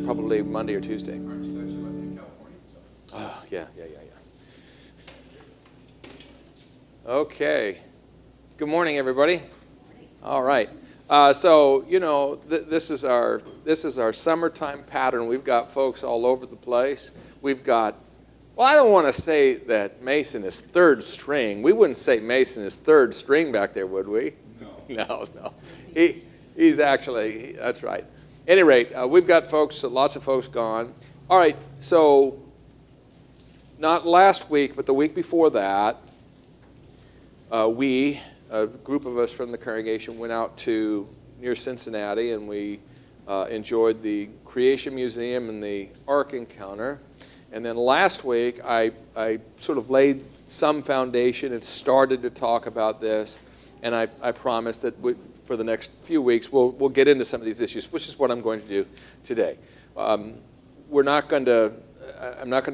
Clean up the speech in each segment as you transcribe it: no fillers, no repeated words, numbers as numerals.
Probably Monday or Tuesday. Oh, yeah. Okay. Good morning, everybody. All right. So this is our summertime pattern. We've got folks all over the place. We've got. Well, I don't want to say that Mason is third string. We wouldn't say Mason is third string back there, would we? No. No. He's actually. That's right. At any rate, we've got lots of folks gone. All right, so not last week, but the week before that, we, a group of us from the congregation, went out to near Cincinnati, and we enjoyed the Creation Museum and the Ark Encounter. And then last week, I sort of laid some foundation and started to talk about this, and I promised that for the next few weeks, we'll get into some of these issues, which is what I'm going to do today. I'm not going to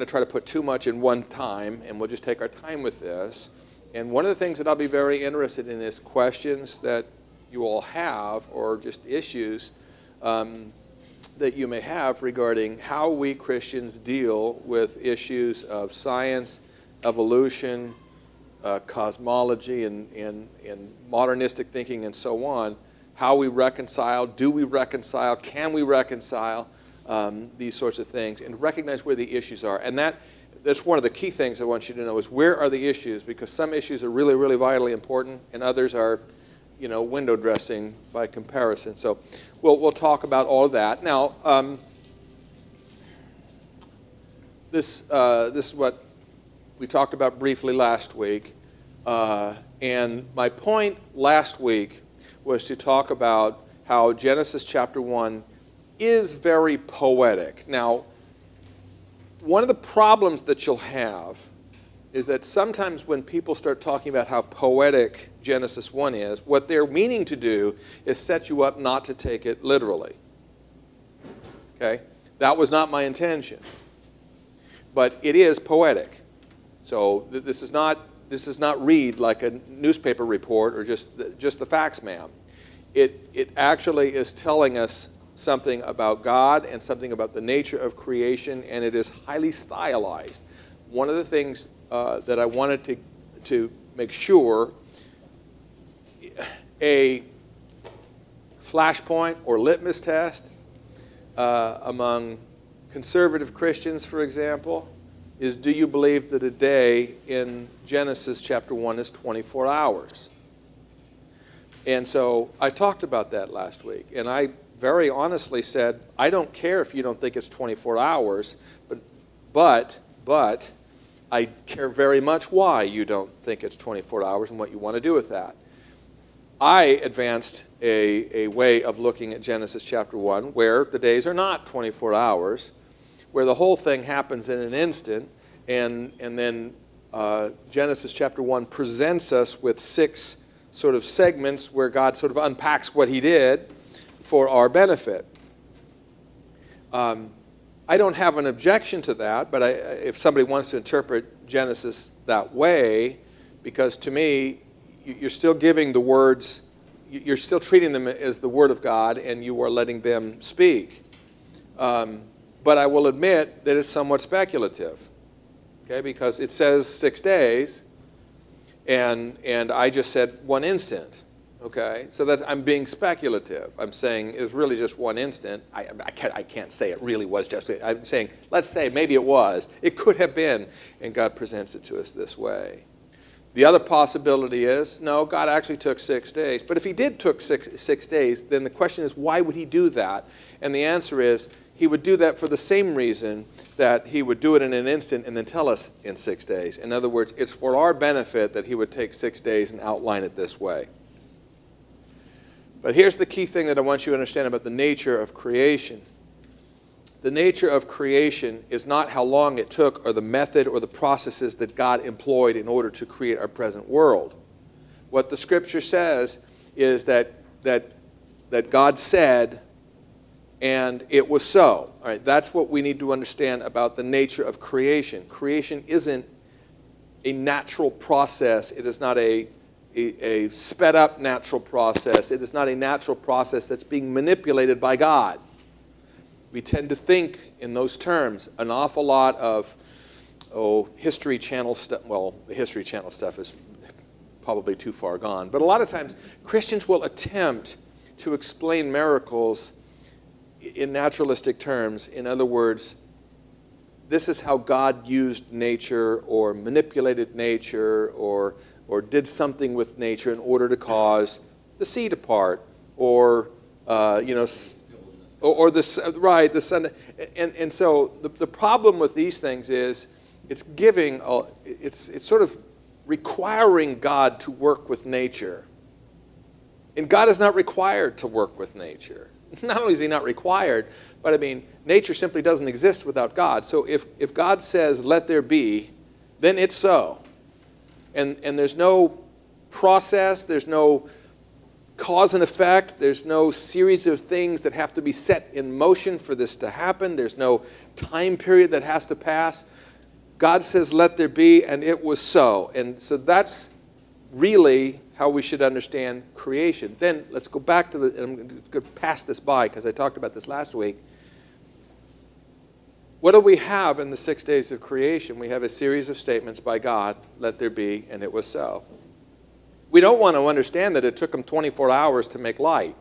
try to put too much in one time, and we'll just take our time with this. And one of the things that I'll be very interested in is questions that you all have, or just issues that you may have regarding how we Christians deal with issues of science, evolution, cosmology, and modernistic thinking, and so on. How we reconcile, do we reconcile, can we reconcile these sorts of things, and recognize where the issues are. And that's one of the key things I want you to know is where are the issues, because some issues are really, really vitally important, and others are, window dressing by comparison. So we'll talk about all of that. Now, this is what we talked about briefly last week. And my point last week was to talk about how Genesis chapter 1 is very poetic. Now, one of the problems that you'll have is that sometimes when people start talking about how poetic Genesis 1 is, what they're meaning to do is set you up not to take it literally. Okay? That was not my intention. But it is poetic. So this is not read like a newspaper report or just the facts, ma'am. It actually is telling us something about God and something about the nature of creation, and it is highly stylized. One of the things that I wanted to make sure, a flashpoint or litmus test among conservative Christians, for example, is, do you believe that a day in Genesis chapter 1 is 24 hours? And so I talked about that last week, and I very honestly said, I don't care if you don't think it's 24 hours, but I care very much why you don't think it's 24 hours and what you want to do with that. I advanced a way of looking at Genesis chapter 1 where the days are not 24 hours, where the whole thing happens in an instant, and then Genesis chapter 1 presents us with 6 sort of segments where God sort of unpacks what he did for our benefit. I don't have an objection to that, but if somebody wants to interpret Genesis that way, because to me, you're still giving the words, you're still treating them as the Word of God, and you are letting them speak. But I will admit that it's somewhat speculative, okay, because it says 6 days, and I just said 1 instant. Okay, so I'm being speculative. I'm saying it's really just 1 instant. I can't say it really was just. I'm saying, let's say maybe it was. It could have been, and God presents it to us this way. The other possibility is, no, God actually took 6 days. But if he did took six days, then the question is, why would he do that? And the answer is, he would do that for the same reason that he would do it in an instant and then tell us in 6 days. In other words, it's for our benefit that he would take 6 days and outline it this way. But here's the key thing that I want you to understand about the nature of creation. The nature of creation is not how long it took or the method or the processes that God employed in order to create our present world. What the Scripture says is that God said, and it was so. All right, that's what we need to understand about the nature of creation. Creation isn't a natural process. It is not a sped up natural process. It is not a natural process that's being manipulated by God. We tend to think in those terms. An awful lot of History Channel stuff. Well, the History Channel stuff is probably too far gone. But a lot of times Christians will attempt to explain miracles in naturalistic terms. In other words, this is how God used nature or manipulated nature or did something with nature in order to cause the sea to part, or the sun. And so the problem with these things is it's sort of requiring God to work with nature, and God is not required to work with nature. Not only is he not required, but I mean, nature simply doesn't exist without God. So if God says, "Let there be," then it's so. And there's no process, there's no cause and effect, there's no series of things that have to be set in motion for this to happen, there's no time period that has to pass. God says, "Let there be," and it was so. And so that's really how we should understand creation. Then let's go back to and I'm going to pass this by because I talked about this last week. What do we have in the 6 days of creation? We have a series of statements by God, "Let there be," and it was so. We don't want to understand that it took him 24 hours to make light,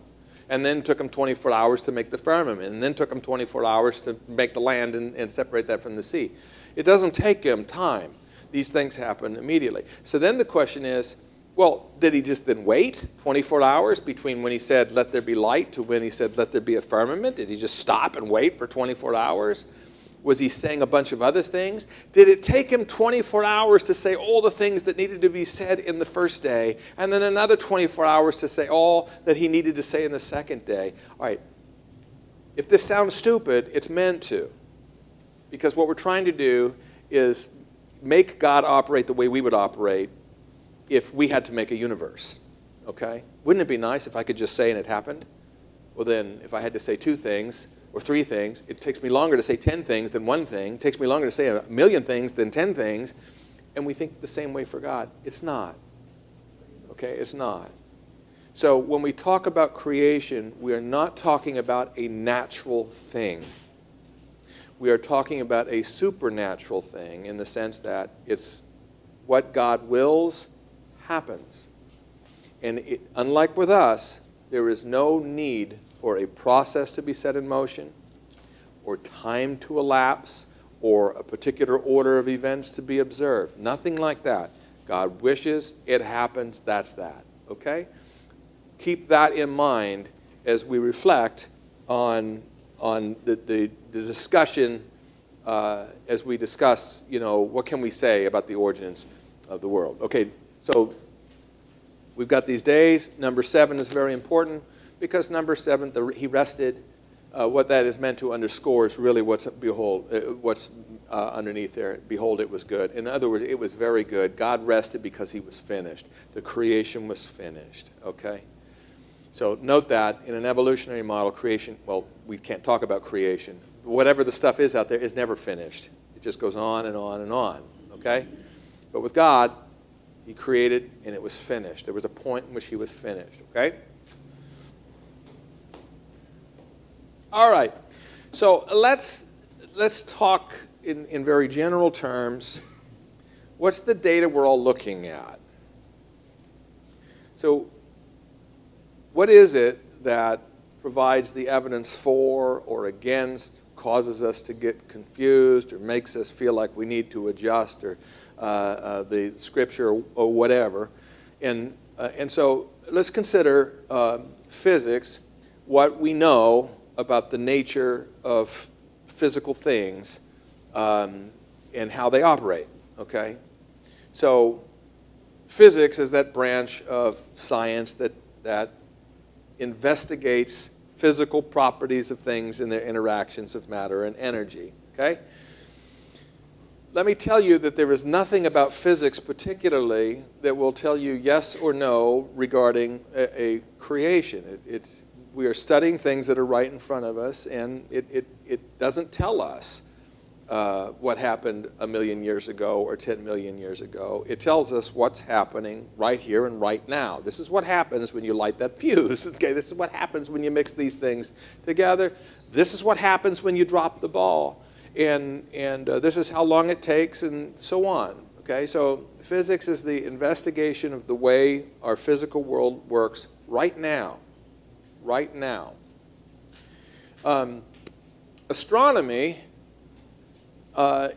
and then took him 24 hours to make the firmament, and then took him 24 hours to make the land and separate that from the sea. It doesn't take him time. These things happen immediately. So then the question is, Well, did he just then wait 24 hours between when he said, let there be light, to when he said, let there be a firmament? Did he just stop and wait for 24 hours? Was he saying a bunch of other things? Did it take him 24 hours to say all the things that needed to be said in the first day, and then another 24 hours to say all that he needed to say in the second day? All right, if this sounds stupid, it's meant to. Because what we're trying to do is make God operate the way we would operate if we had to make a universe, okay? Wouldn't it be nice if I could just say and it happened? Well then, if I had to say 2 things, or 3 things, it takes me longer to say 10 things than 1 thing. It takes me longer to say 1,000,000 things than 10 things. And we think the same way for God. It's not. Okay, it's not. So when we talk about creation, we are not talking about a natural thing. We are talking about a supernatural thing in the sense that it's what God wills happens. And unlike with us, there is no need for a process to be set in motion, or time to elapse, or a particular order of events to be observed. Nothing like that. God wishes, it happens, that's that. Okay? Keep that in mind as we reflect on the discussion as we discuss, what can we say about the origins of the world. Okay, so we've got these days. Number 7 is very important. Because number 7, he rested. What that is meant to underscore is really what's underneath there. Behold, it was good. In other words, it was very good. God rested because he was finished. The creation was finished, okay? So note that in an evolutionary model, creation, well, we can't talk about creation. Whatever the stuff is out there is never finished. It just goes on and on and on, okay? But with God, he created and it was finished. There was a point in which he was finished, okay? All right, so let's talk in very general terms. What's the data we're all looking at? So what is it that provides the evidence for or against, causes us to get confused, or makes us feel like we need to adjust, or the scripture or whatever? And so let's consider physics, what we know about the nature of physical things and how they operate, okay? So physics is that branch of science that investigates physical properties of things and their interactions of matter and energy, okay? Let me tell you that there is nothing about physics particularly that will tell you yes or no regarding a creation. We are studying things that are right in front of us, and it doesn't tell us what happened 1,000,000 years ago or 10 million years ago. It tells us what's happening right here and right now. This is what happens when you light that fuse. Okay, this is what happens when you mix these things together. This is what happens when you drop the ball. And this is how long it takes, and so on. Okay, so physics is the investigation of the way our physical world works right now. Right now. Astronomy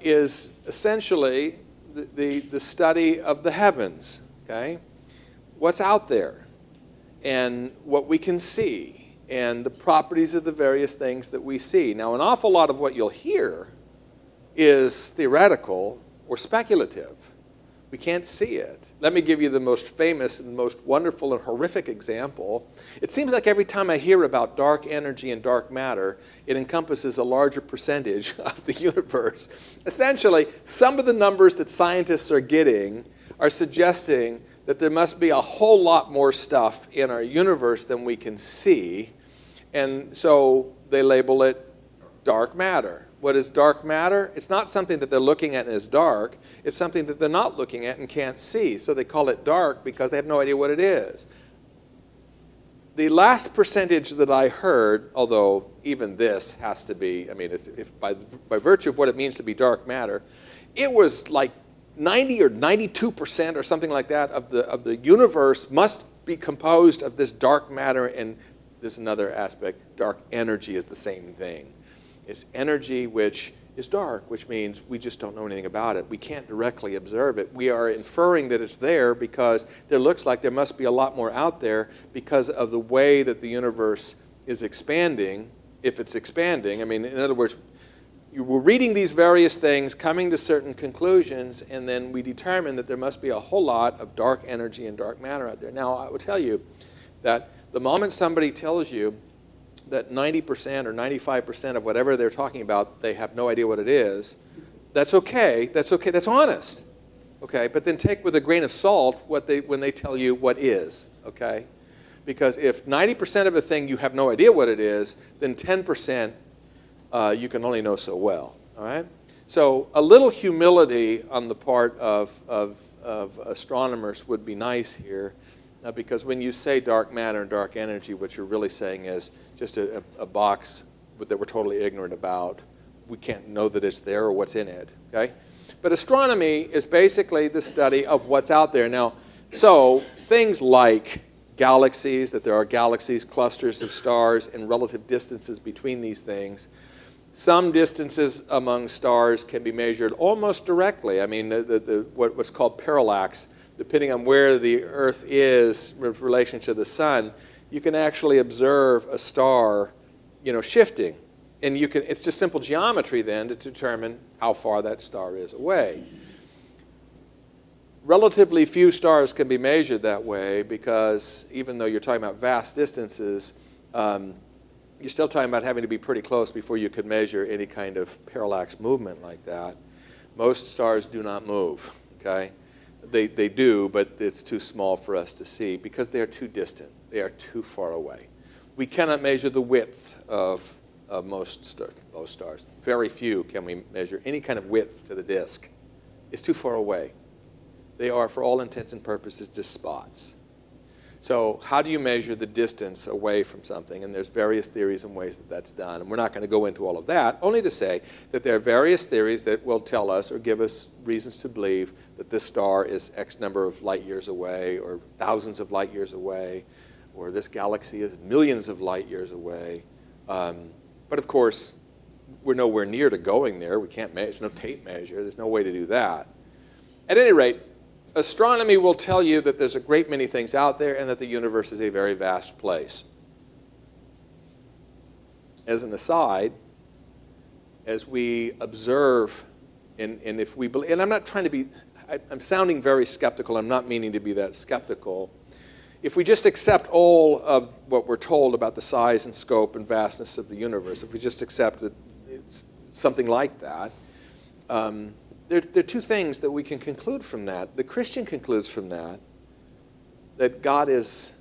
is essentially the study of the heavens, okay? What's out there and what we can see and the properties of the various things that we see. Now, an awful lot of what you'll hear is theoretical or speculative. We can't see it. Let me give you the most famous and most wonderful and horrific example. It seems like every time I hear about dark energy and dark matter, it encompasses a larger percentage of the universe. Essentially, some of the numbers that scientists are getting are suggesting that there must be a whole lot more stuff in our universe than we can see, and so they label it dark matter. What is dark matter? It's not something that they're looking at as dark. It's something that they're not looking at and can't see. So they call it dark because they have no idea what it is. The last percentage that I heard, although even this has to be, I mean, if by virtue of what it means to be dark matter, it was like 90 or 92% or something like that of the universe must be composed of this dark matter. And there's another aspect. Dark energy is the same thing. It's energy which is dark, which means we just don't know anything about it. We can't directly observe it. We are inferring that it's there because there looks like there must be a lot more out there because of the way that the universe is expanding, if it's expanding. I mean, in other words, we're reading these various things, coming to certain conclusions, and then we determine that there must be a whole lot of dark energy and dark matter out there. Now, I will tell you that the moment somebody tells you that 90% or 95% of whatever they're talking about, they have no idea what it is, that's okay. That's okay. That's honest. Okay? But then take with a grain of salt when they tell you what is. Okay? Because if 90% of a thing you have no idea what it is, then 10% you can only know so well. All right? So a little humility on the part of astronomers would be nice here, because when you say dark matter and dark energy, what you're really saying is just a box that we're totally ignorant about. We can't know that it's there or what's in it. Okay? But astronomy is basically the study of what's out there. Now, so things like galaxies, that there are galaxies, clusters of stars, and relative distances between these things. Some distances among stars can be measured almost directly. I mean, what's called parallax, depending on where the Earth is with relation to the sun, you can actually observe a star, shifting. And it's just simple geometry then to determine how far that star is away. Relatively few stars can be measured that way because even though you're talking about vast distances, you're still talking about having to be pretty close before you could measure any kind of parallax movement like that. Most stars do not move, okay? They do, but it's too small for us to see because they are too distant. They are too far away. We cannot measure the width of most stars. Very few can we measure any kind of width to the disk. It's too far away. They are, for all intents and purposes, just spots. So how do you measure the distance away from something? And there's various theories and ways that that's done. And we're not going to go into all of that, only to say that there are various theories that will tell us or give us reasons to believe that this star is X number of light years away or thousands of light years away, or this galaxy is millions of light years away. But of course, we're nowhere near to going there. We can't measure. There's no tape measure. There's no way to do that. At any rate, astronomy will tell you that there's a great many things out there and that the universe is a very vast place. As an aside, as we observe, and if we believe, and I'm not trying to be, I'm sounding very skeptical. I'm not meaning to be that skeptical. If we just accept all of what we're told about the size and scope and vastness of the universe, if we just accept that it's something like that, there are two things that we can conclude from that. The Christian concludes from that God is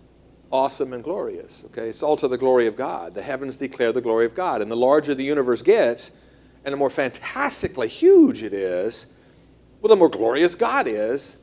awesome and glorious. Okay? It's all to the glory of God. The heavens declare the glory of God. And the larger the universe gets, and the more fantastically huge it is, well, the more glorious God is.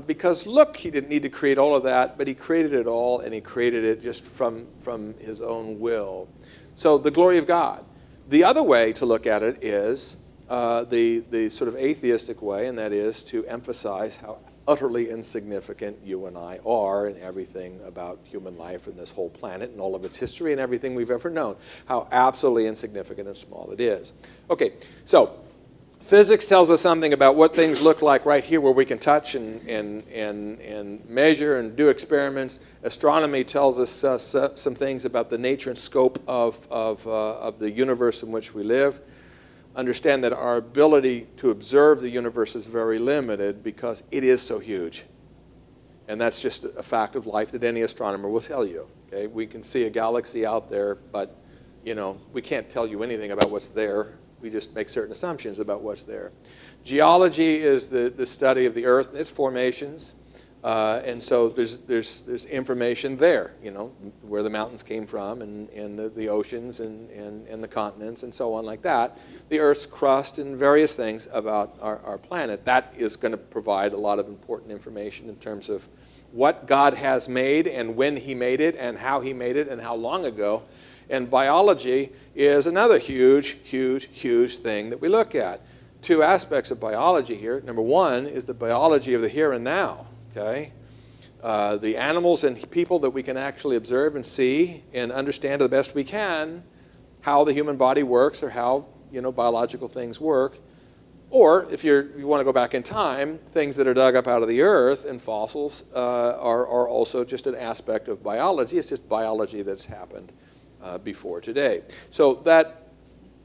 Because look, he didn't need to create all of that, but he created it all, and he created it just from his own will. So the glory of God. The other way to look at it is the sort of atheistic way, and that is to emphasize how utterly insignificant you and I are in everything about human life and this whole planet and all of its history and everything we've ever known. How absolutely insignificant and small it is. Okay, so physics tells us something about what things look like right here where we can touch and measure and do experiments. Astronomy tells us some things about the nature and scope of the universe in which we live. Understand that our ability to observe the universe is very limited because it is so huge. And that's just a fact of life that any astronomer will tell you. Okay? We can see a galaxy out there, but we can't tell you anything about what's there. We just make certain assumptions about what's there. Geology is the study of the Earth and its formations. And so there's information there, where the mountains came from and the oceans and the continents and so on like that. The Earth's crust and various things about our planet. That is going to provide a lot of important information in terms of what God has made and when he made it and how he made it and how long ago. And biology is another huge, huge, huge thing that we look at. Two aspects of biology here. Number one is the biology of the here and now. Okay? The animals and people that we can actually observe and see and understand to the best we can how the human body works or how biological things work. Or if you want to go back in time, things that are dug up out of the earth and fossils are also just an aspect of biology. It's just biology that's happened before today. So that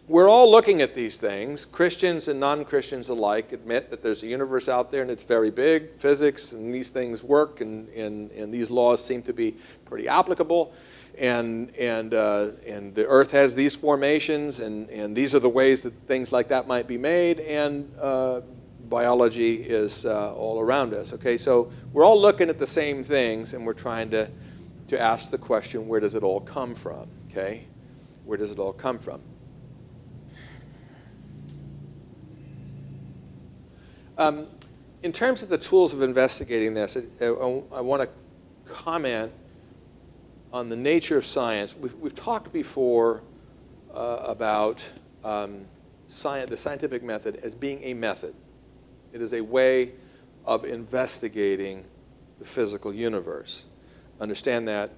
we're all looking at these things. Christians and non-Christians alike admit that there's a universe out there and it's very big. Physics and these things work, and these laws seem to be pretty applicable. And the Earth has these formations, and these are the ways that things like that might be made, and biology is all around us. Okay, so we're all looking at the same things, and we're trying to ask the question, where does it all come from? Okay, where does it all come from? In terms of the tools of investigating this, I want to comment on the nature of science. We've talked before about the scientific method as being a method. It is a way of investigating the physical universe. Understand that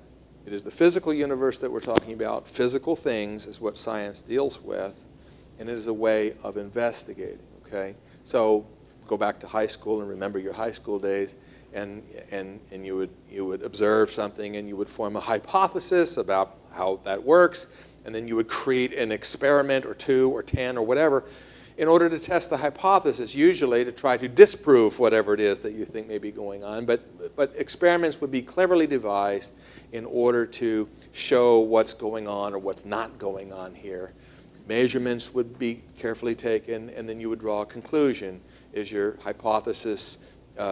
it is the physical universe that we're talking about. Physical things is what science deals with, and it is a way of investigating. Okay, so go back to high school and remember your high school days. And you would observe something, and you would form a hypothesis about how that works, and then you would create an experiment or 2 or 10 or whatever in order to test the hypothesis, usually to try to disprove whatever it is that you think may be going on. But experiments would be cleverly devised in order to show what's going on or what's not going on here. Measurements would be carefully taken, and then you would draw a conclusion. Is your hypothesis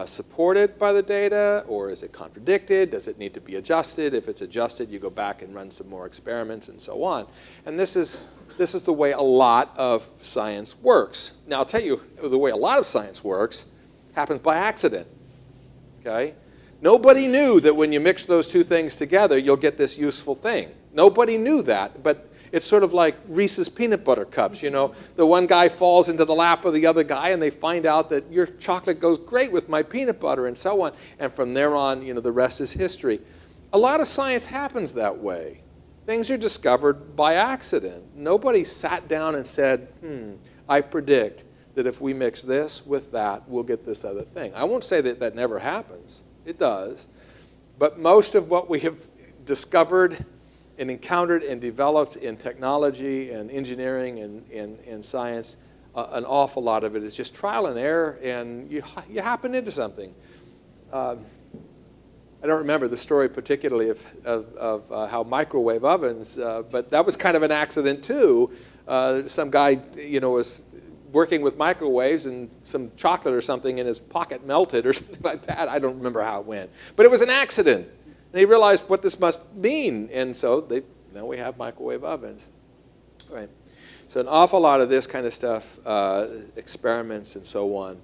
supported by the data, or is it contradicted? Does it need to be adjusted? If it's adjusted, you go back and run some more experiments and so on. And this is the way a lot of science works. Now, I'll tell you, the way a lot of science works happens by accident. Okay? Nobody knew that when you mix those two things together, you'll get this useful thing. Nobody knew that, but it's sort of like Reese's peanut butter cups, The one guy falls into the lap of the other guy, and they find out that your chocolate goes great with my peanut butter, and so on. And from there on, the rest is history. A lot of science happens that way. Things are discovered by accident. Nobody sat down and said, I predict that if we mix this with that, we'll get this other thing. I won't say that that never happens. It does. But most of what we have discovered and encountered and developed in technology and engineering and science, an awful lot of it is just trial and error, and you happen into something. I don't remember the story particularly of how microwave ovens, but that was kind of an accident too. Some guy, was working with microwaves, and some chocolate or something in his pocket melted or something like that. I don't remember how it went, but it was an accident. And he realized what this must mean, and so now we have microwave ovens. Right. So an awful lot of this kind of stuff, experiments and so on,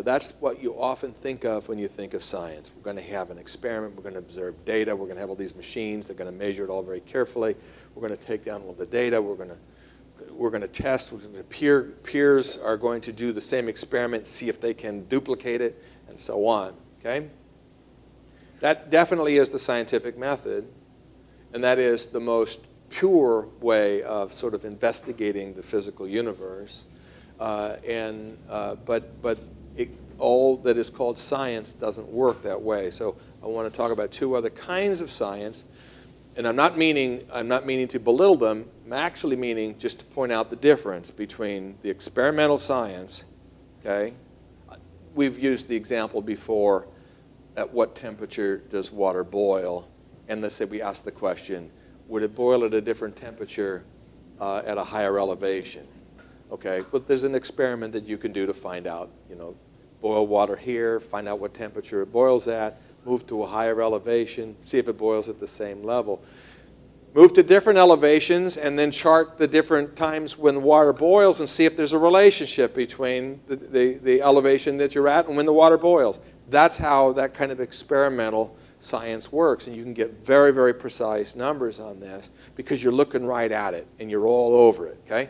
that's what you often think of when you think of science. We're going to have an experiment. We're going to observe data. We're going to have all these machines. They're going to measure it all very carefully. We're going to take down all the data. We're going to test. Peers are going to do the same experiment, see if they can duplicate it, and so on. Okay. That definitely is the scientific method, and that is the most pure way of sort of investigating the physical universe. But all that is called science doesn't work that way. So I want to talk about 2 other kinds of science, and I'm not meaning to belittle them. I'm actually meaning just to point out the difference between the experimental science. Okay, we've used the example before. At what temperature does water boil? And let's say we ask the question, would it boil at a different temperature at a higher elevation? Okay, but there's an experiment that you can do to find out, boil water here, find out what temperature it boils at, move to a higher elevation, see if it boils at the same level. Move to different elevations and then chart the different times when water boils and see if there's a relationship between the elevation that you're at and when the water boils. That's how that kind of experimental science works, and you can get very, very precise numbers on this because you're looking right at it and you're all over it. Okay?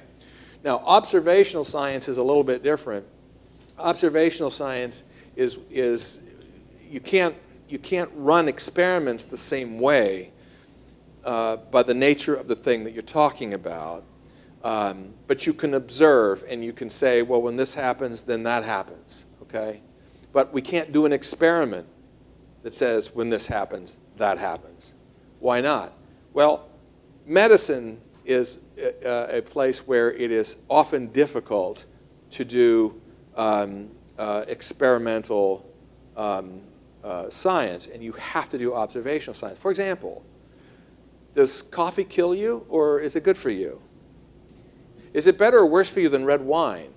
Now, observational science is a little bit different. Observational science is you can't run experiments the same way by the nature of the thing that you're talking about. But you can observe, and you can say, well, when this happens, then that happens, okay? But we can't do an experiment that says when this happens, that happens. Why not? Well, medicine is a place where it is often difficult to do experimental science, and you have to do observational science. For example, does coffee kill you, or is it good for you? Is it better or worse for you than red wine?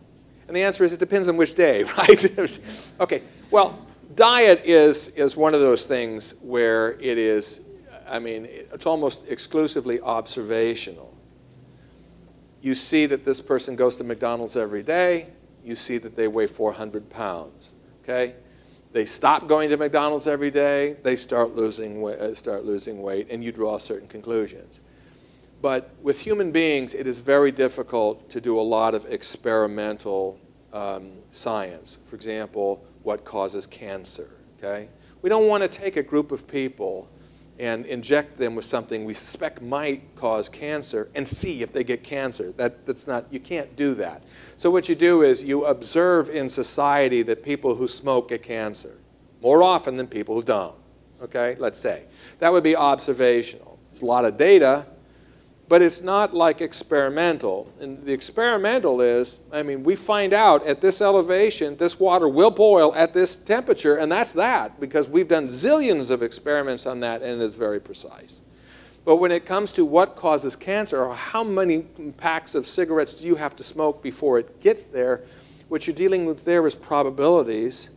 And the answer is it depends on which day, right? Okay, well, diet is one of those things where it is, I mean, it's almost exclusively observational. You see that this person goes to McDonald's every day. You see that they weigh 400 pounds, okay? They stop going to McDonald's every day. They start losing weight, and you draw certain conclusions. But with human beings, it is very difficult to do a lot of experimental science. For example, what causes cancer, okay? We don't want to take a group of people and inject them with something we suspect might cause cancer and see if they get cancer. That's not, you can't do that. So what you do is you observe in society that people who smoke get cancer more often than people who don't, okay? Let's say. That would be observational. There's a lot of data, but it's not like experimental. And the experimental is, I mean, we find out at this elevation, this water will boil at this temperature, and that's that, because we've done zillions of experiments on that, and it's very precise. But when it comes to what causes cancer, or how many packs of cigarettes do you have to smoke before it gets there, what you're dealing with there is probabilities.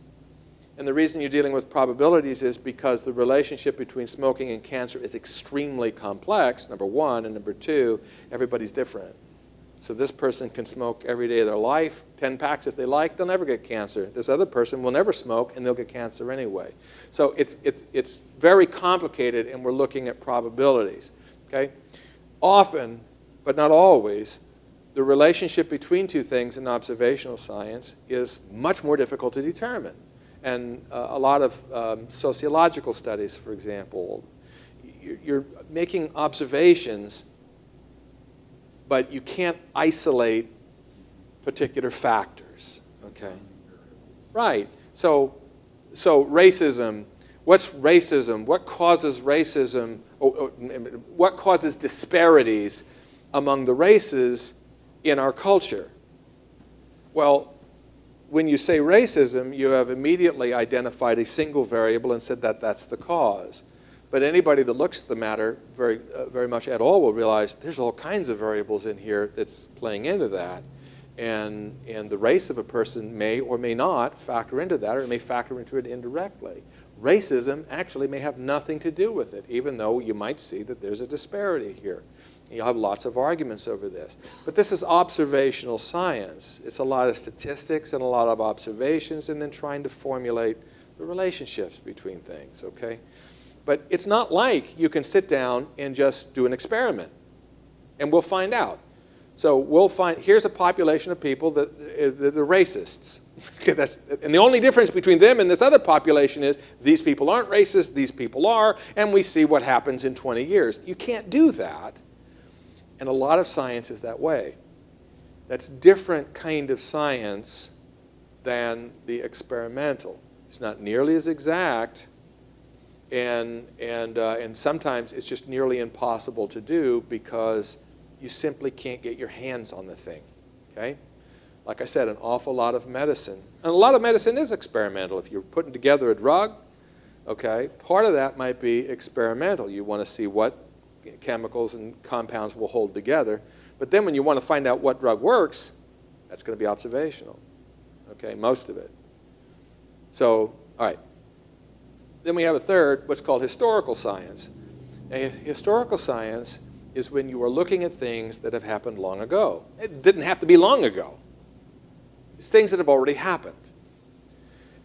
And the reason you're dealing with probabilities is because the relationship between smoking and cancer is extremely complex, number one, and number two, everybody's different. So this person can smoke every day of their life, 10 packs if they like, they'll never get cancer. This other person will never smoke, and they'll get cancer anyway. So it's very complicated, and we're looking at probabilities, okay? Often, but not always, the relationship between two things in observational science is much more difficult to determine. And a lot of sociological studies, for example, you're making observations, but you can't isolate particular factors, okay? Right. So racism, what's racism? What causes racism? What causes disparities among the races in our culture? Well, when you say racism, you have immediately identified a single variable and said that that's the cause. But anybody that looks at the matter very much at all will realize there's all kinds of variables in here that's playing into that. And the race of a person may or may not factor into that, or it may factor into it indirectly. Racism actually may have nothing to do with it, even though you might see that there's a disparity here. You'll have lots of arguments over this. But this is observational science. It's a lot of statistics and a lot of observations, and then trying to formulate the relationships between things, okay? But it's not like you can sit down and just do an experiment, and we'll find out. So we'll find, here's a population of people that are racists. And the only difference between them and this other population is these people aren't racist, these people are, and we see what happens in 20 years. You can't do that. And a lot of science is that way. That's different kind of science than the experimental. It's not nearly as exact, and sometimes it's just nearly impossible to do because you simply can't get your hands on the thing, okay? Like I said, an awful lot of medicine, and a lot of medicine is experimental. If you're putting together a drug, okay, part of that might be experimental. You want to see what chemicals and compounds will hold together. But then when you want to find out what drug works, that's going to be observational, okay, most of it. So, all right. Then we have a third, what's called historical science. And historical science is when you are looking at things that have happened long ago. It didn't have to be long ago. It's things that have already happened.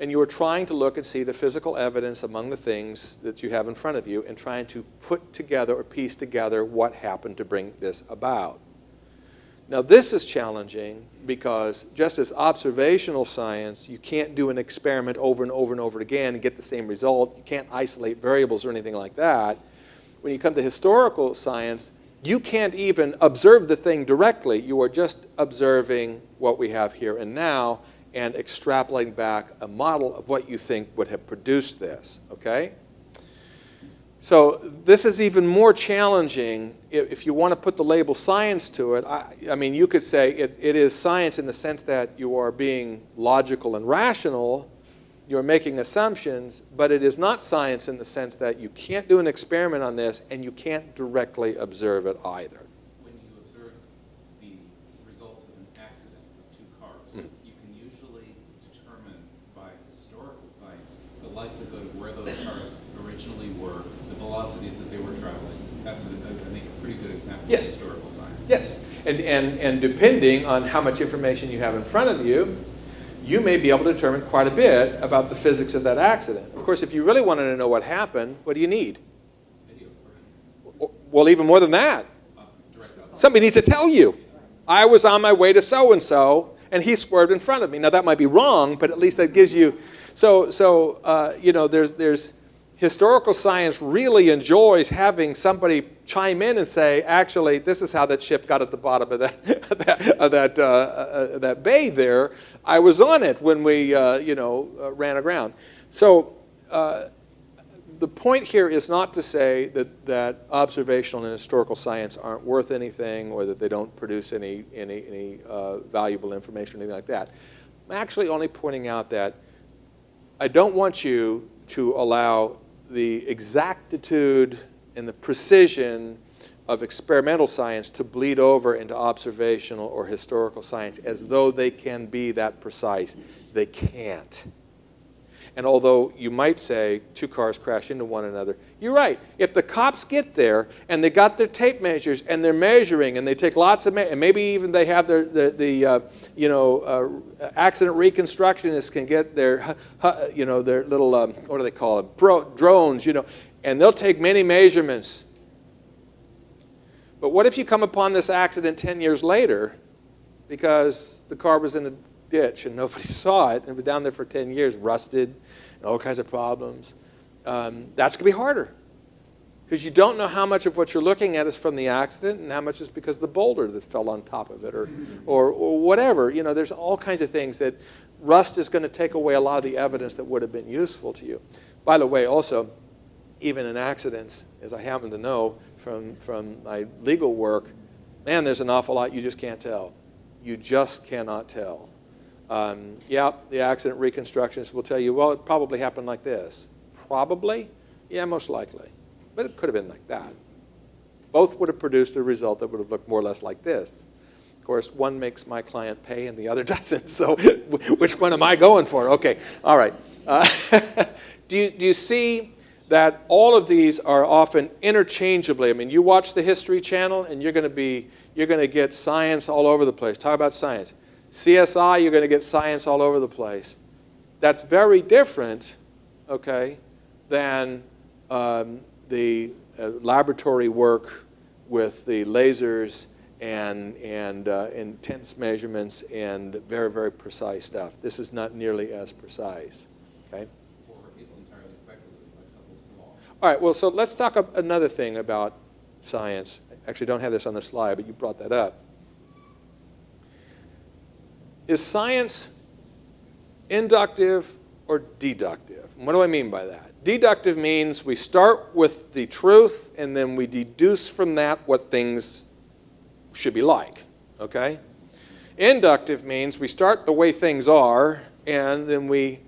And you are trying to look and see the physical evidence among the things that you have in front of you and trying to put together or piece together what happened to bring this about. Now this is challenging because just as observational science, you can't do an experiment over and over and over again and get the same result. You can't isolate variables or anything like that. When you come to historical science, you can't even observe the thing directly. You are just observing what we have here and now and extrapolating back a model of what you think would have produced this, okay? So this is even more challenging if you want to put the label science to it. I mean, you could say it is science in the sense that you are being logical and rational, you're making assumptions, but it is not science in the sense that you can't do an experiment on this and you can't directly observe it either. When you observe the results of an accident of two cars, you can usually determine by historical science the likelihood of where those cars originally were, the velocities that they were traveling. That's, I think, a pretty good example of historical science. Yes, and depending on how much information you have in front of you, you may be able to determine quite a bit about the physics of that accident. Of course, if you really wanted to know what happened, what do you need? Video. Well, even more than that. Somebody needs to tell you. I was on my way to so-and-so, and he swerved in front of me. Now, that might be wrong, but at least that gives you... So you know, there's historical science really enjoys having somebody chime in and say, actually, this is how that ship got at the bottom of that bay there. I was on it when we, ran aground. So the point here is not to say that observational and historical science aren't worth anything or that they don't produce any valuable information or anything like that. I'm actually only pointing out that I don't want you to allow the exactitude and the precision of experimental science to bleed over into observational or historical science as though they can be that precise. They can't. And although you might say two cars crash into one another, you're right. If the cops get there and they got their tape measures and they're measuring and they take lots of, and maybe even they have their accident reconstructionists can get their, their little, what do they call them, drones, and they'll take many measurements. But what if you come upon this accident 10 years later because the car was in a ditch and nobody saw it and it was down there for 10 years, rusted, and all kinds of problems? That's going to be harder because you don't know how much of what you're looking at is from the accident and how much is because of the boulder that fell on top of it or whatever. There's all kinds of things that rust is going to take away a lot of the evidence that would have been useful to you. By the way, also, even in accidents, as I happen to know from my legal work, man, there's an awful lot you just can't tell. You just cannot tell. The accident reconstructionists will tell you, well, it probably happened like this. Probably? Yeah, most likely. But it could have been like that. Both would have produced a result that would have looked more or less like this. Of course, one makes my client pay and the other doesn't, so which one am I going for? Okay, all right. Do you see that all of these are often interchangeably? I mean, you watch the History Channel and you're going to get science all over the place. Talk about science. CSI, you're going to get science all over the place. That's very different, okay, than the laboratory work with the lasers and intense measurements and very, very precise stuff. This is not nearly as precise, okay? Or it's entirely speculative, like Hubble's law. All right, well, so let's talk another thing about science. I actually don't have this on the slide, but you brought that up. Is science inductive or deductive? And what do I mean by that? Deductive means we start with the truth and then we deduce from that what things should be like, okay? Inductive means we start the way things are and then we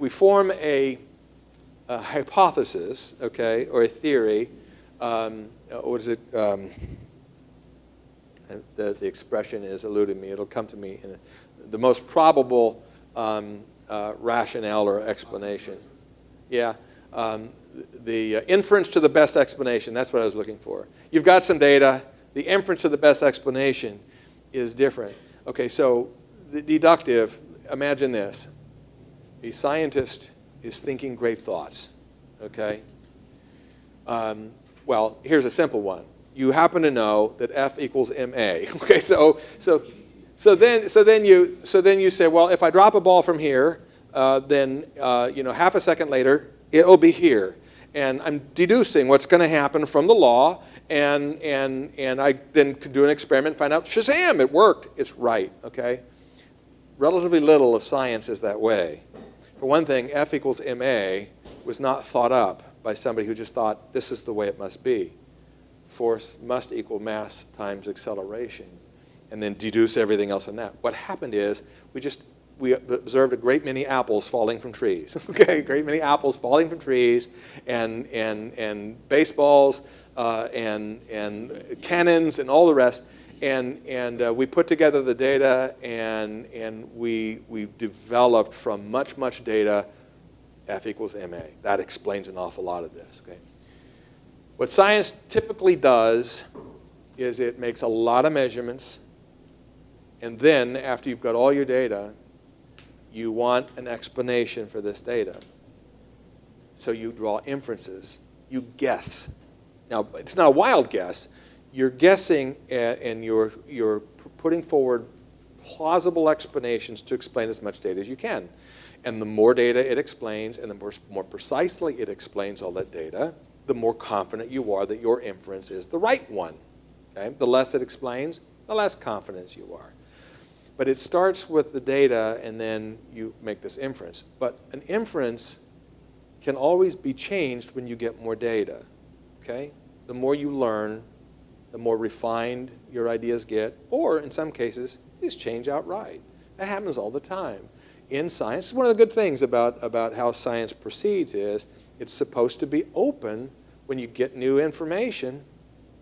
form a hypothesis, okay, or a theory. What is it? The expression is eluding me. It'll come to me in the most probable rationale or explanation. Yeah, the inference to the best explanation. That's what I was looking for. You've got some data. The inference to the best explanation is different. Okay, so the deductive, imagine this. A scientist is thinking great thoughts, okay? Well, here's a simple one. You happen to know that F equals ma. Okay, so then you say, well, if I drop a ball from here, then half a second later it'll be here, and I'm deducing what's going to happen from the law, and I then could do an experiment and find out, Shazam, it worked. It's right, okay? Relatively little of science is that way. For one thing, F equals ma was not thought up by somebody who just thought, this is the way it must be. Force must equal mass times acceleration, and then deduce everything else from that. What happened is we observed a great many apples falling from trees. Okay, a great many apples falling from trees, and baseballs, and cannons, and all the rest. And we put together the data, and we developed from much data F equals ma. That explains an awful lot of this. Okay. What science typically does is it makes a lot of measurements, and then after you've got all your data, you want an explanation for this data. So you draw inferences. You guess. Now, it's not a wild guess. You're guessing, and you're putting forward plausible explanations to explain as much data as you can. And the more data it explains, and the more precisely it explains all that data, the more confident you are that your inference is the right one. Okay? The less it explains, the less confidence you are. But it starts with the data, and then you make this inference. But an inference can always be changed when you get more data. Okay? The more you learn, the more refined your ideas get, or in some cases, these change outright. That happens all the time. In science, one of the good things about how science proceeds is it's supposed to be open when you get new information.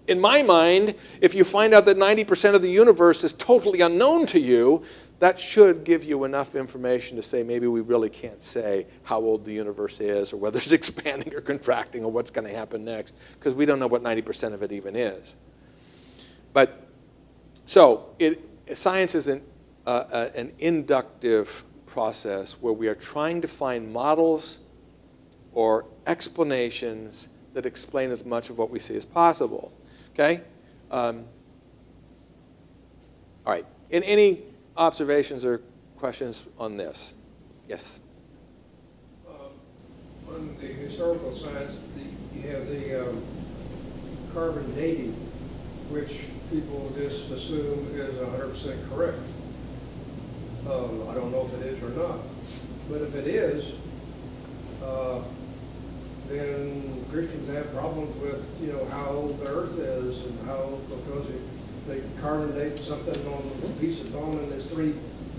In my mind, if you find out that 90% of the universe is totally unknown to you, that should give you enough information to say maybe we really can't say how old the universe is, or whether it's expanding or contracting, or what's going to happen next, because we don't know what 90% of it even is. But so science is an inductive process where we are trying to find models or explanations that explain as much of what we see as possible. Okay? All right. Any observations or questions on this? Yes? On the historical science, you have the carbon dating, which people just assume is 100% correct. I don't know if it is or not. But if it is, then Christians have problems with, how old the earth is, and how, because they carbon date something on a piece of bone and it's 3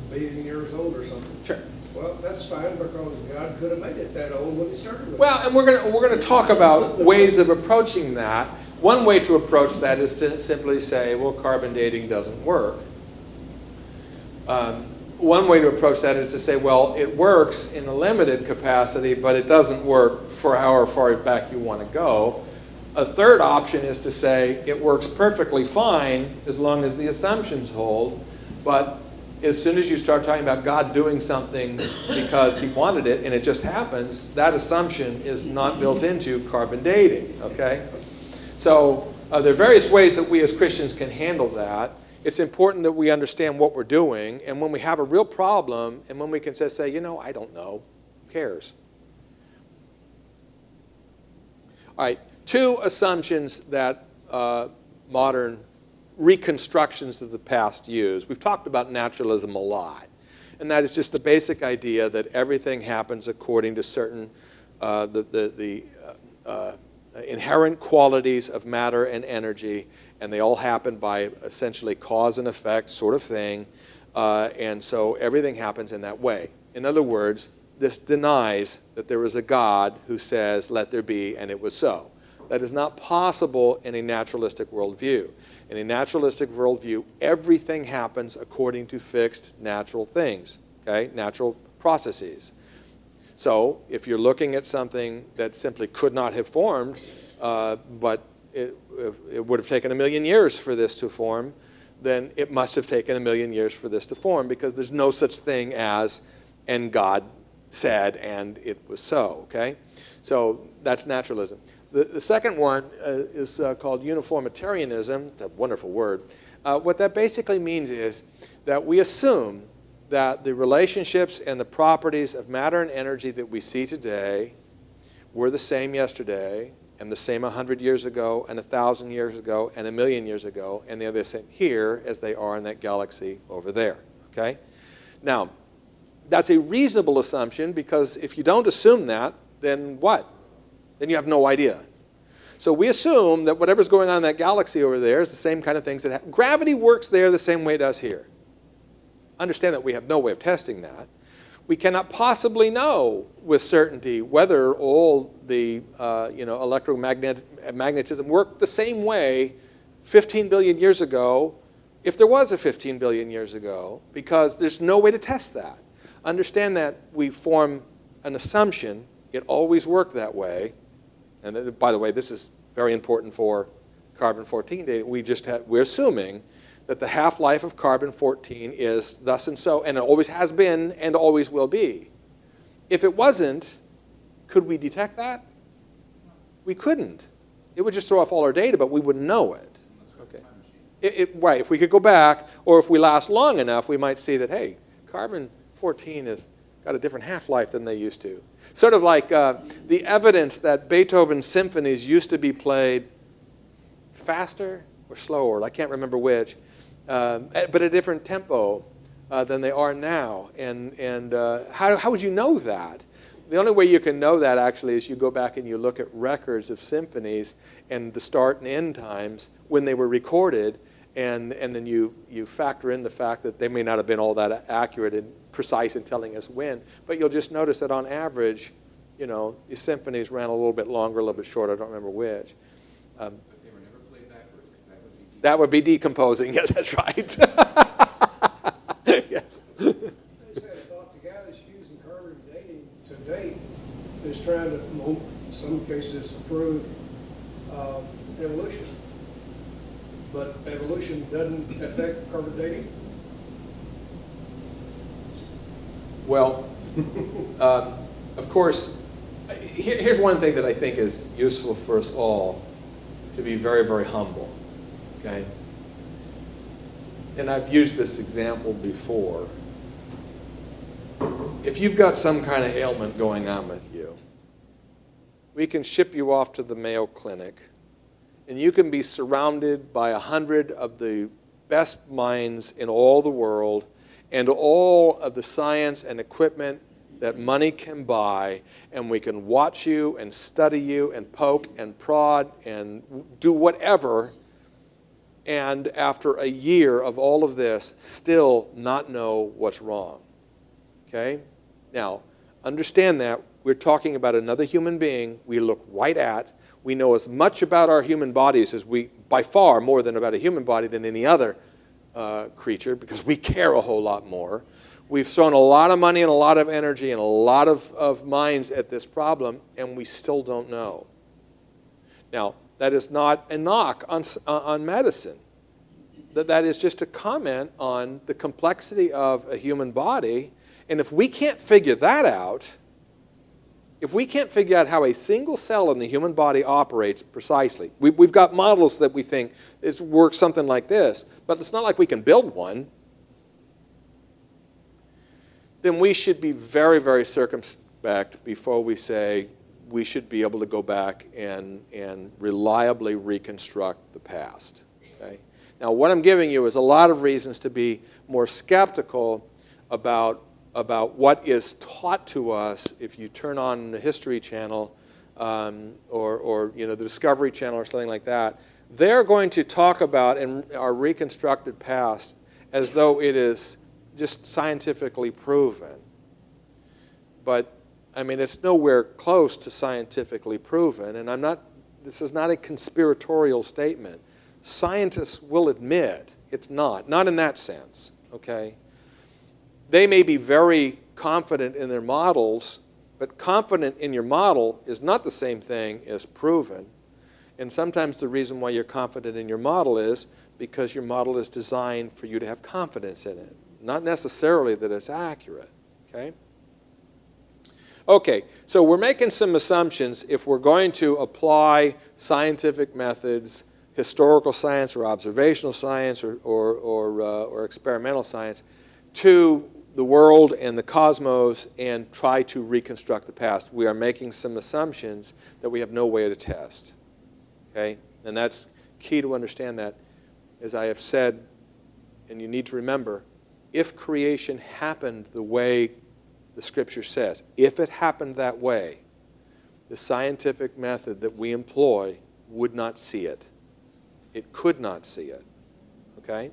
billion years old or something. Sure. Well, that's fine, because God could have made it that old when he started with Well, and we're going to talk about ways of approaching that. One way to approach that is to simply say, well, carbon dating doesn't work. One way to approach that is to say, well, it works in a limited capacity, but it doesn't work for however far back you want to go. A third option is to say it works perfectly fine as long as the assumptions hold, but as soon as you start talking about God doing something because he wanted it and it just happens, that assumption is not built into carbon dating, okay? So there are various ways that we as Christians can handle that. It's important that we understand what we're doing, and when we have a real problem, and when we can just say, I don't know, who cares? All right, 2 assumptions that modern reconstructions of the past use. We've talked about naturalism a lot, and that is just the basic idea that everything happens according to certain inherent qualities of matter and energy, and they all happen by essentially cause and effect sort of thing, and so everything happens in that way. In other words, this denies that there is a God who says, let there be, and it was so. That is not possible in a naturalistic worldview. In a naturalistic worldview, everything happens according to fixed natural things, okay? Natural processes. So if you're looking at something that simply could not have formed, but it would have taken 1 million years for this to form, then it must have taken 1 million years for this to form, because there's no such thing as, and God said, and it was so, okay? So that's naturalism. The second one is called uniformitarianism. It's a wonderful word. What that basically means is that we assume that the relationships and the properties of matter and energy that we see today were the same yesterday, and the same 100 years ago, and 1,000 years ago, and 1,000,000 years ago, and they're the same here as they are in that galaxy over there, okay? Now, that's a reasonable assumption, because if you don't assume that, then what? Then you have no idea. So we assume that whatever's going on in that galaxy over there is the same kind of things that happen. Gravity works there the same way it does here. Understand that we have no way of testing that. We cannot possibly know with certainty whether all the electromagnetism worked the same way 15 billion years ago, if there was a 15 billion years ago, because there's no way to test that. Understand that we form an assumption. It always worked that way. And by the way, this is very important for carbon-14 data. We're assuming that the half-life of carbon-14 is thus and so, and it always has been and always will be. If it wasn't, could we detect that? We couldn't. It would just throw off all our data, but we wouldn't know it. Okay. Right, if we could go back, or if we last long enough, we might see that, hey, carbon-14 has got a different half-life than they used to. Sort of like the evidence that Beethoven's symphonies used to be played faster or slower, I can't remember which, but at a different tempo than they are now. And how would you know that? The only way you can know that, actually, is you go back and you look at records of symphonies and the start and end times when they were recorded, and then you factor in the fact that they may not have been all that accurate and precise in telling us when, but you'll just notice that on average, these symphonies ran a little bit longer, a little bit shorter, I don't remember which. But they were never played backwards, because that would be decomposing. Yes, that's right. Yes. They said the guy that's using carbon dating to date is trying to, in some cases, prove evolution. But evolution doesn't affect carbon dating? Well, of course, here's one thing that I think is useful for us all, to be very, very humble, okay? And I've used this example before. If you've got some kind of ailment going on with you, we can ship you off to the Mayo Clinic, and you can be surrounded by 100 of the best minds in all the world and all of the science and equipment that money can buy, and we can watch you and study you and poke and prod and do whatever, and after a year of all of this, still not know what's wrong. Okay? Now, understand that we're talking about another human being we look right at. We know as much about our human bodies as by far more than about a human body than any other creature, because we care a whole lot more. We've thrown a lot of money and a lot of energy and a lot of minds at this problem, and we still don't know. Now, that is not a knock on medicine. That is just a comment on the complexity of a human body. And if we can't figure that out, if we can't figure out how a single cell in the human body operates precisely, we've got models that we think works something like this, but it's not like we can build one, then we should be very, very circumspect before we say we should be able to go back and reliably reconstruct the past. Okay? Now, what I'm giving you is a lot of reasons to be more skeptical about what is taught to us if you turn on the History Channel or the Discovery Channel or something like that. They're going to talk about our reconstructed past as though it is just scientifically proven. But, I mean, it's nowhere close to scientifically proven, and this is not a conspiratorial statement. Scientists will admit it's not in that sense, okay? They may be very confident in their models, but confident in your model is not the same thing as proven. And sometimes the reason why you're confident in your model is because your model is designed for you to have confidence in it, not necessarily that it's accurate, okay? Okay, so we're making some assumptions if we're going to apply scientific methods, historical science or observational science or experimental science to the world and the cosmos and try to reconstruct the past. We are making some assumptions that we have no way to test. Okay? And that's key to understand that. As I have said, and you need to remember, if creation happened the way the Scripture says, if it happened that way, the scientific method that we employ would not see it. It could not see it. Okay?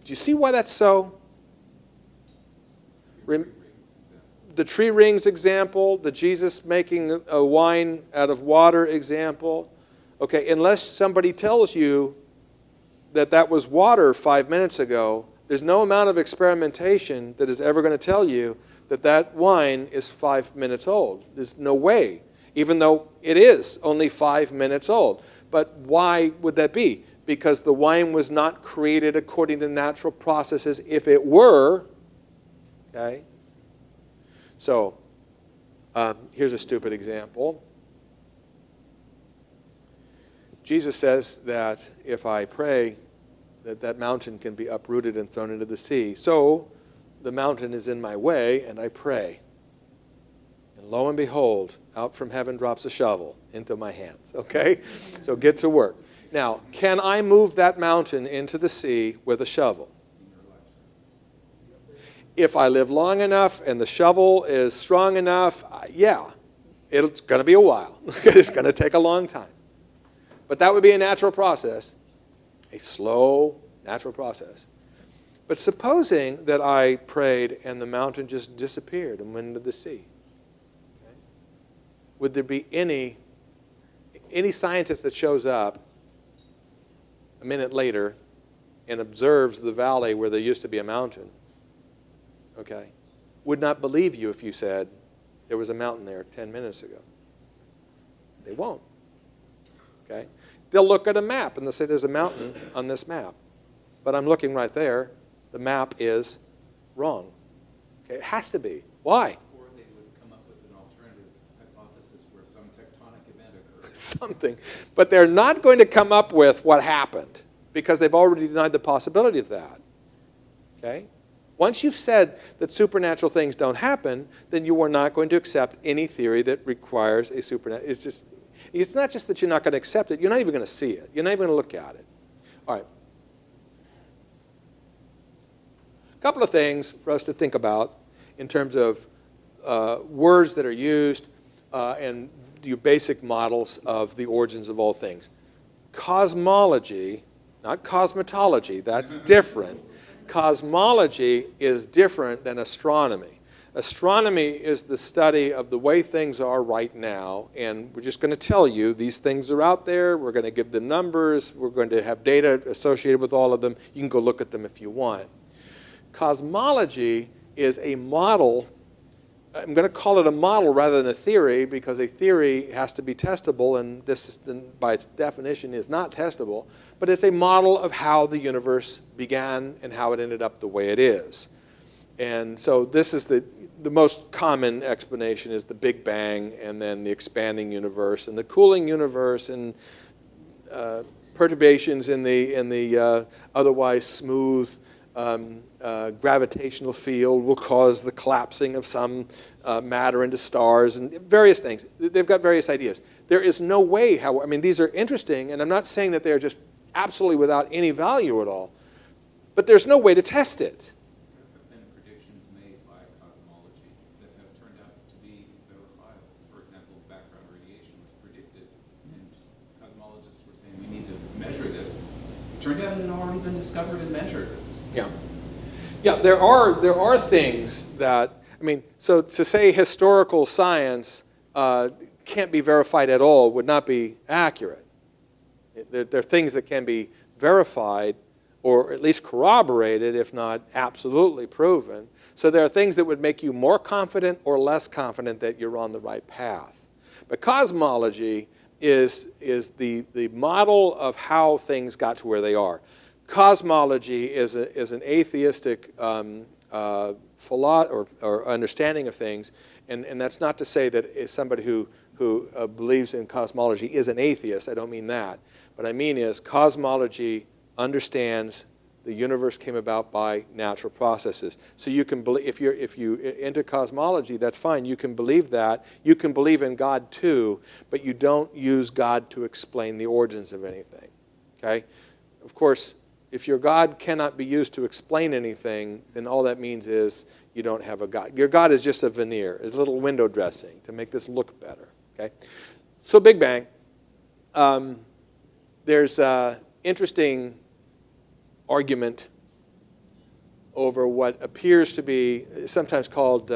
Do you see why that's so? The tree rings example, the Jesus making a wine out of water example. Okay, unless somebody tells you that that was water 5 minutes ago, there's no amount of experimentation that is ever going to tell you that that wine is 5 minutes old. There's no way, even though it is only 5 minutes old. But why would that be? Because the wine was not created according to natural processes. If it were, okay? So, here's a stupid example. Jesus says that if I pray, that mountain can be uprooted and thrown into the sea. So, the mountain is in my way, and I pray. And lo and behold, out from heaven drops a shovel into my hands. Okay? So get to work. Now, can I move that mountain into the sea with a shovel? If I live long enough and the shovel is strong enough, yeah, it's going to be a while. It's going to take a long time. But that would be a natural process, a slow, natural process. But supposing that I prayed and the mountain just disappeared and went into the sea, okay? Would there be any scientist that shows up a minute later and observes the valley where there used to be a mountain, okay, would not believe you if you said there was a mountain there 10 minutes ago? They won't, okay? They'll look at a map and they'll say there's a mountain on this map. But I'm looking right there. The map is wrong. Okay, it has to be. Why? Or they would come up with an alternative hypothesis where some tectonic event occurred. Something. But they're not going to come up with what happened because they've already denied the possibility of that. Okay? Once you've said that supernatural things don't happen, then you are not going to accept any theory that requires a supernatural. It's not just that you're not going to accept it, you're not even going to see it. You're not even going to look at it. All right. A couple of things for us to think about in terms of words that are used and your basic models of the origins of all things. Cosmology, not cosmetology, that's different. Cosmology is different than astronomy. Astronomy is the study of the way things are right now, and we're just going to tell you these things are out there. We're going to give them numbers. We're going to have data associated with all of them. You can go look at them if you want. Cosmology is a model. I'm going to call it a model rather than a theory because a theory has to be testable, and this, by its definition, is not testable. But it's a model of how the universe began and how it ended up the way it is. And so this is the most common explanation is the Big Bang and then the expanding universe and the cooling universe and perturbations in the otherwise smooth gravitational field will cause the collapsing of some matter into stars and various things. They've got various ideas. There is no way how, I mean, these are interesting, and I'm not saying that they're just absolutely without any value at all, but there's no way to test it. There have been predictions made by cosmology that have turned out to be verifiable. For example, background radiation was predicted, and cosmologists were saying we need to measure this. It turned out it had already been discovered and measured. Yeah. Yeah, there are things that, I mean, so to say historical science can't be verified at all would not be accurate. There are things that can be verified or at least corroborated, if not absolutely proven. So there are things that would make you more confident or less confident that you're on the right path. But cosmology is the model of how things got to where they are. Cosmology is an atheistic or understanding of things, and that's not to say that somebody who believes in cosmology is an atheist. I don't mean that. What I mean is cosmology understands the universe came about by natural processes. So you can believe, if you into cosmology, that's fine. You can believe that. You can believe in God too, but you don't use God to explain the origins of anything. Okay? Of course, if your God cannot be used to explain anything, then all that means is you don't have a God. Your God is just a veneer, is a little window dressing to make this look better. Okay? So Big Bang. There's an interesting argument over what appears to be sometimes called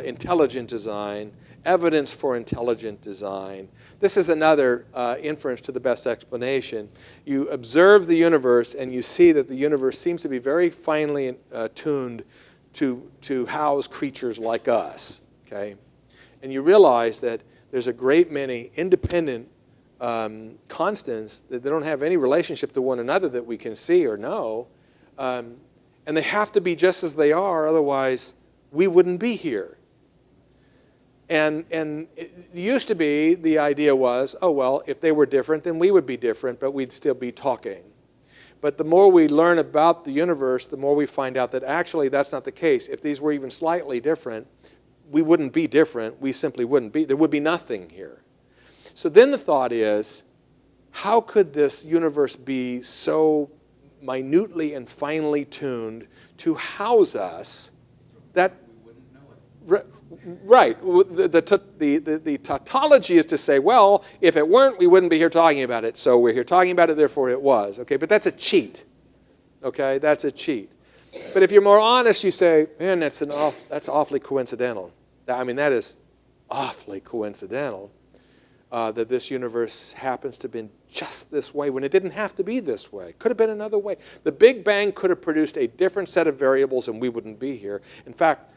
intelligent design, evidence for intelligent design. This is another inference to the best explanation. You observe the universe and you see that the universe seems to be very finely tuned to house creatures like us. Okay? And you realize that there's a great many independent constants that they don't have any relationship to one another that we can see or know. And they have to be just as they are, otherwise we wouldn't be here. And it used to be, the idea was, oh, well, if they were different, then we would be different, but we'd still be talking. But the more we learn about the universe, the more we find out that actually that's not the case. If these were even slightly different, we wouldn't be different. We simply wouldn't be. There would be nothing here. So then the thought is, how could this universe be so minutely and finely tuned to house us that... We wouldn't know it. Right. The tautology is to say, well, if it weren't, we wouldn't be here talking about it. So we're here talking about it, therefore it was. Okay, but that's a cheat. Okay, that's a cheat. But if you're more honest, you say, man, that's awfully coincidental. I mean, that is awfully coincidental that this universe happens to have been just this way when it didn't have to be this way. Could have been another way. The Big Bang could have produced a different set of variables and we wouldn't be here. In fact,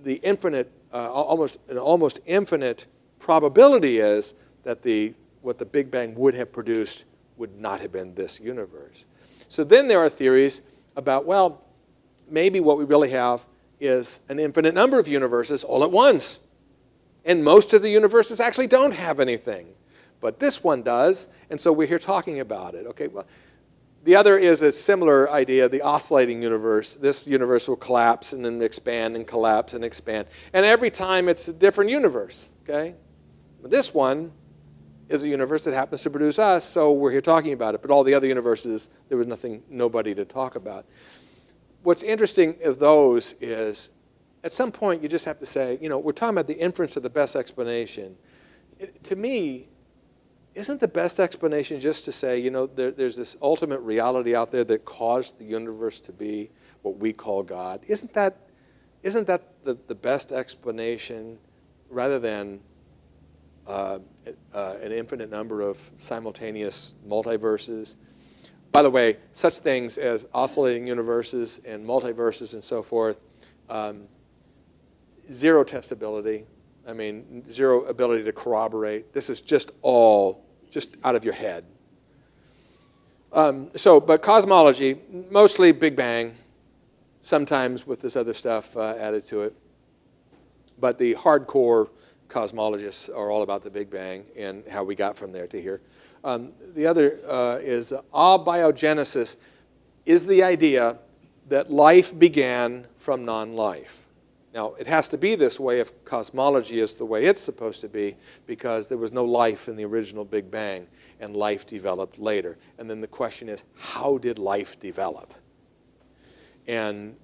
the infinite, almost infinite probability is that what the Big Bang would have produced would not have been this universe. So then there are theories about, well, maybe what we really have is an infinite number of universes all at once. And most of the universes actually don't have anything. But this one does, and so we're here talking about it. Okay, well, the other is a similar idea, the oscillating universe. This universe will collapse and then expand and collapse and expand. And every time it's a different universe. Okay? But this one is a universe that happens to produce us, so we're here talking about it. But all the other universes, there was nobody to talk about. What's interesting of those is, at some point you just have to say, we're talking about the inference of the best explanation. To me, isn't the best explanation just to say, there's this ultimate reality out there that caused the universe to be what we call God? Isn't that the best explanation rather than an infinite number of simultaneous multiverses? By the way, such things as oscillating universes and multiverses and so forth, zero testability. I mean, zero ability to corroborate. This is just all just out of your head. But cosmology, mostly Big Bang, sometimes with this other stuff added to it. But the hardcore cosmologists are all about the Big Bang and how we got from there to here. The other is abiogenesis is the idea that life began from non-life. Now, it has to be this way if cosmology is the way it's supposed to be, because there was no life in the original Big Bang, and life developed later. And then the question is, how did life develop? And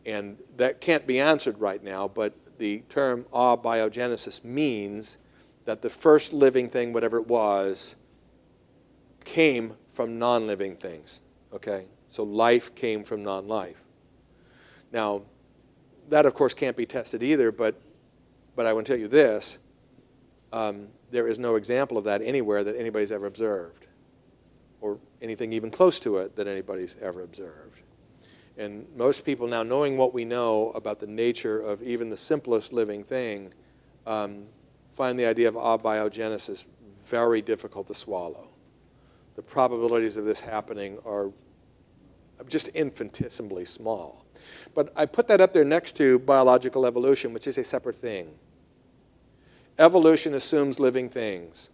that can't be answered right now, but the term abiogenesis means that the first living thing, whatever it was, came from non-living things. Okay? So life came from non-life. Now, that, of course, can't be tested either, but I want to tell you this. There is no example of that anywhere that anybody's ever observed, or anything even close to it that anybody's ever observed. And most people now, knowing what we know about the nature of even the simplest living thing, find the idea of abiogenesis very difficult to swallow. The probabilities of this happening are just infinitesimally small. But I put that up there next to biological evolution, which is a separate thing. Evolution assumes living things.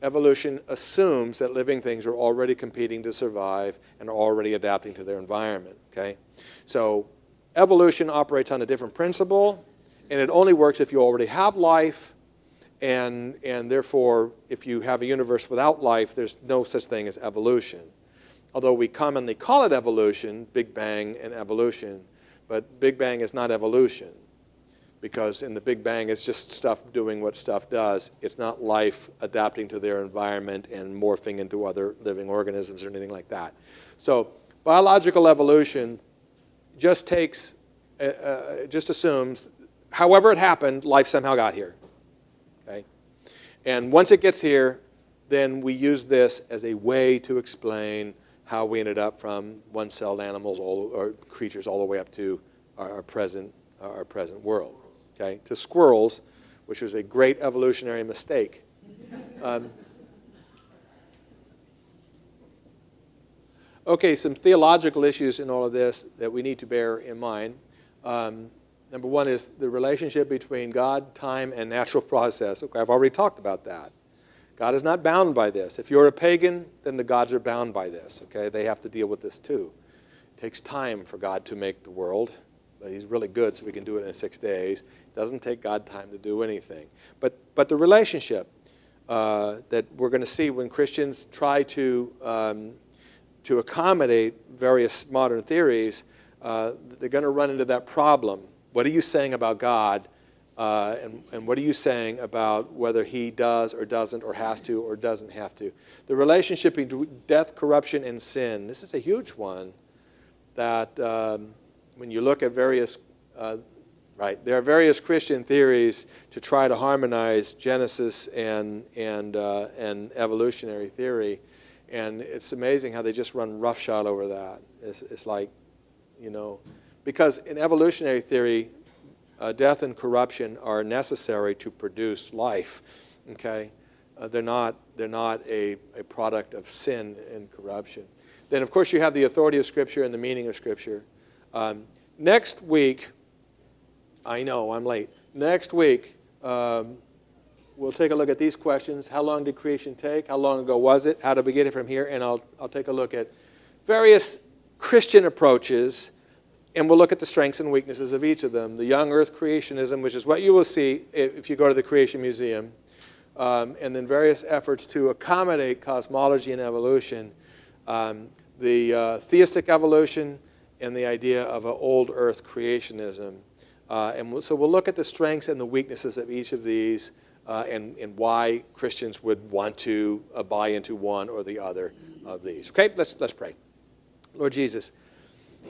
evolution assumes that living things are already competing to survive and are already adapting to their environment, okay? So evolution operates on a different principle, and it only works if you already have life, and therefore, if you have a universe without life, there's no such thing as evolution. Although we commonly call it evolution, Big Bang and evolution, but Big Bang is not evolution, because in the Big Bang, it's just stuff doing what stuff does. It's not life adapting to their environment and morphing into other living organisms or anything like that. So biological evolution just takes, just assumes, however it happened, life somehow got here. Okay? And once it gets here, then we use this as a way to explain how we ended up from one-celled animals or creatures all the way up to our present world. Okay? To squirrels, which was a great evolutionary mistake. Okay, some theological issues in all of this that we need to bear in mind. Number one is the relationship between God, time, and natural process. Okay, I've already talked about that. God is not bound by this. If you're a pagan, then the gods are bound by this. Okay, they have to deal with this too. It takes time for God to make the world, but he's really good, so we can do it in 6 days. It doesn't take God time to do anything. But the relationship that we're going to see when Christians try to accommodate various modern theories, they're going to run into that problem. What are you saying about God? And what are you saying about whether he does or doesn't or has to or doesn't have to? The relationship between death, corruption, and sin. This is a huge one that when you look at various, there are various Christian theories to try to harmonize Genesis and evolutionary theory. And it's amazing how they just run roughshod over that. It's like, you know, because in evolutionary theory, death and corruption are necessary to produce life. Okay, they're not a product of sin and corruption. Then, of course, you have the authority of Scripture and the meaning of Scripture. Next week, I know I'm late. Next week, we'll take a look at these questions. How long did creation take? How long ago was it? How did we get it from here? And I'll take a look at various Christian approaches, and we'll look at the strengths and weaknesses of each of them. The young earth creationism, which is what you will see if you go to the Creation Museum, and then various efforts to accommodate cosmology and evolution, the theistic evolution, and the idea of an old earth creationism. So we'll look at the strengths and the weaknesses of each of these, and why Christians would want to buy into one or the other of these. Okay, let's pray. Lord Jesus,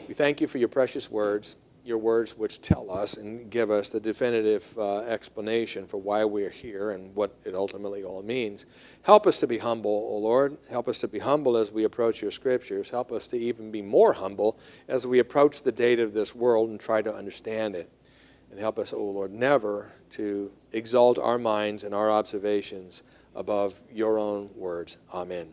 we thank you for your precious words, your words which tell us and give us the definitive explanation for why we are here and what it ultimately all means. Help us to be humble, O Lord. Help us to be humble as we approach your scriptures. Help us to even be more humble as we approach the data of this world and try to understand it. And help us, O Lord, never to exalt our minds and our observations above your own words. Amen.